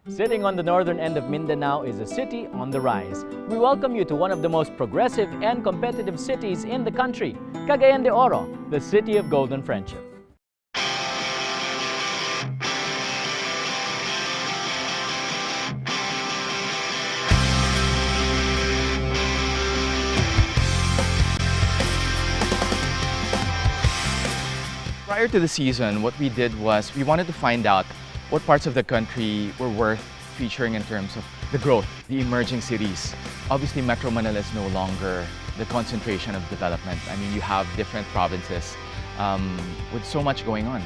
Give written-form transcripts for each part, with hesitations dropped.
Sitting on the northern end of Mindanao is a city on the rise. We welcome you to one of the most progressive and competitive cities in the country, Cagayan de Oro, the city of golden friendship. Prior to the season, what we did was we wanted to find out what parts of the country were worth featuring in terms of the growth, the emerging cities. Obviously, Metro Manila is no longer the concentration of development. I mean, you have different provinces with so much going on.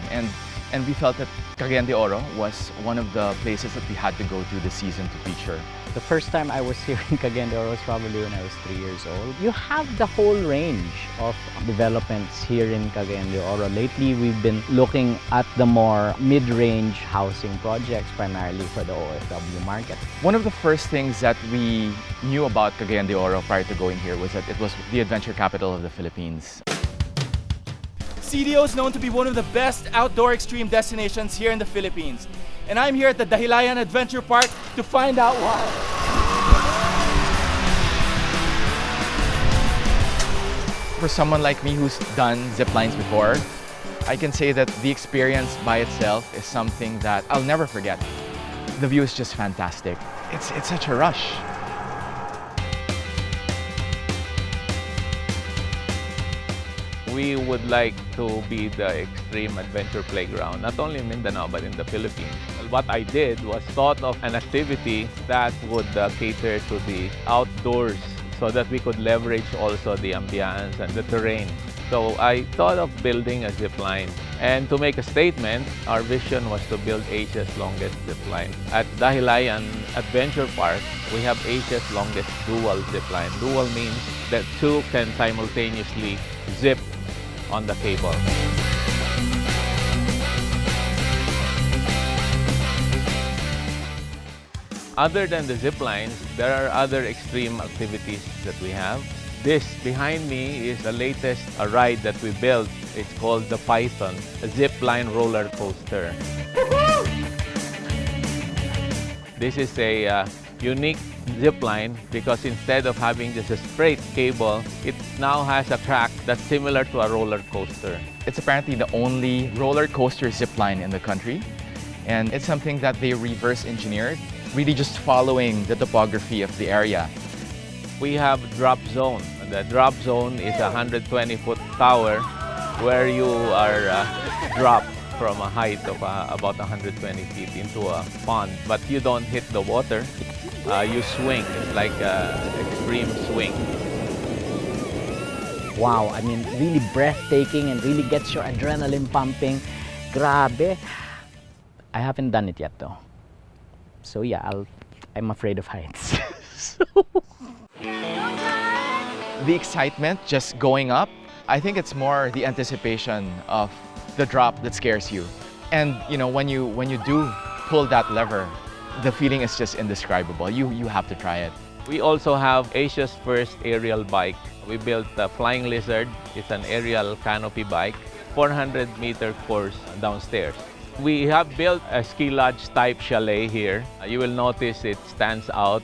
And we felt that Cagayan de Oro was one of the places that we had to go to this season to feature. The first time I was here in Cagayan de Oro was probably when I was 3 years old. You have the whole range of developments here in Cagayan de Oro. Lately, we've been looking at the more mid-range housing projects, primarily for the OFW market. One of the first things that we knew about Cagayan de Oro prior to going here was that it was the adventure capital of the Philippines. CDO is known to be one of the best outdoor extreme destinations here in the Philippines. And I'm here at the Dahilayan Adventure Park to find out why. For someone like me who's done zip lines before, I can say that the experience by itself is something that I'll never forget. The view is just fantastic. It's such a rush. We would like to be the extreme adventure playground, not only in Mindanao but in the Philippines. What I did was thought of an activity that would cater to the outdoors so that we could leverage also the ambience and the terrain. So I thought of building a zip line. And to make a statement, our vision was to build Asia's longest zip line. At Dahilayan Adventure Park, we have Asia's longest dual zip line. Dual means that two can simultaneously zip on the cable. Other than the zip lines, there are other extreme activities that we have. This behind me is the latest ride that we built. It's called the Python, a zip line roller coaster. This is a unique zip line because instead of having just a straight cable, it now has a track that's similar to a roller coaster. It's apparently the only roller coaster zip line in the country, and it's something that they reverse engineered, really just following the topography of the area. We have drop zone. The drop zone is a 120-foot tower where you are dropped from a height of about 120 feet into a pond, but you don't hit the water. You swing. It's like an extreme swing. Wow, I mean, really breathtaking and really gets your adrenaline pumping. Grabe. I haven't done it yet though. So yeah, I'm afraid of heights. The excitement just going up, I think it's more the anticipation of the drop that scares you. And you know, when you do pull that lever, the feeling is just indescribable. You have to try it. We also have Asia's first aerial bike. We built the Flying Lizard. It's an aerial canopy bike, 400-meter course downstairs. We have built a ski lodge type chalet here. You will notice it stands out,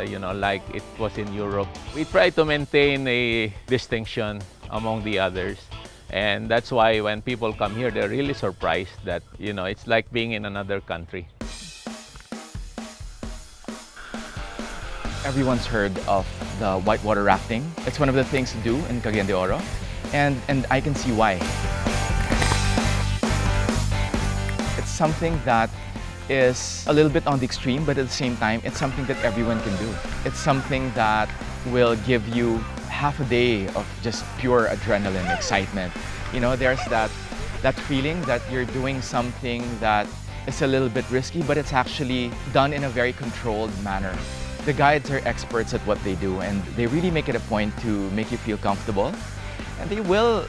you know, like it was in Europe. We try to maintain a distinction among the others. And that's why when people come here, they're really surprised that, you know, it's like being in another country. Everyone's heard of the whitewater rafting. It's one of the things to do in Cagayan de Oro, and I can see why. It's something that is a little bit on the extreme, but at the same time, it's something that everyone can do. It's something that will give you half a day of just pure adrenaline, excitement. You know, there's that feeling that you're doing something that is a little bit risky, but it's actually done in a very controlled manner. The guides are experts at what they do, and they really make it a point to make you feel comfortable. And they will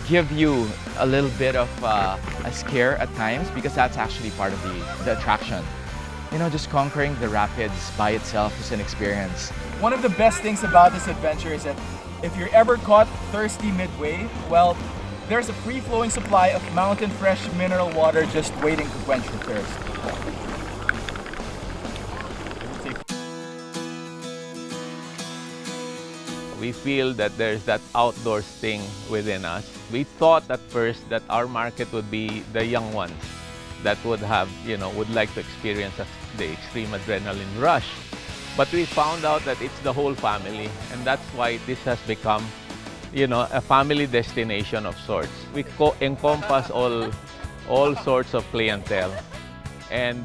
give you a little bit of a scare at times because that's actually part of the attraction. You know, just conquering the rapids by itself is an experience. One of the best things about this adventure is that if you're ever caught thirsty midway, well, there's a free-flowing supply of mountain fresh mineral water just waiting to quench your thirst. We feel that there's that outdoors thing within us. We thought at first that our market would be the young ones that would have, would like to experience the extreme adrenaline rush. But we found out that it's the whole family, and that's why this has become, a family destination of sorts. We encompass all sorts of clientele, and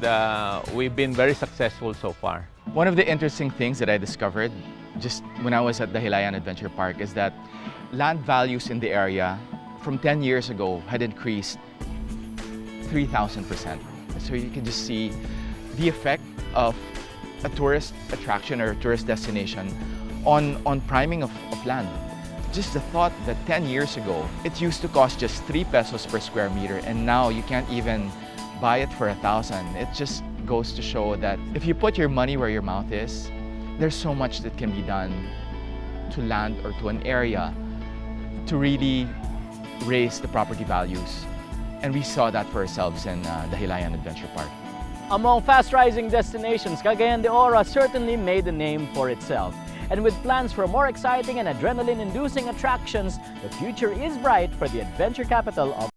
we've been very successful so far. One of the interesting things that I discovered just when I was at the Hilayan Adventure Park is that land values in the area from 10 years ago had increased 3,000%. So you can just see the effect of a tourist attraction or a tourist destination on priming of land. Just the thought that 10 years ago, it used to cost just 3 pesos per square meter, and now you can't even buy it for 1,000. It just goes to show that if you put your money where your mouth is, there's so much that can be done to land or to an area to really raise the property values. And we saw that for ourselves in the Hilayan Adventure Park. Among fast-rising destinations, Cagayan de Oro certainly made a name for itself. And with plans for more exciting and adrenaline-inducing attractions, the future is bright for the adventure capital of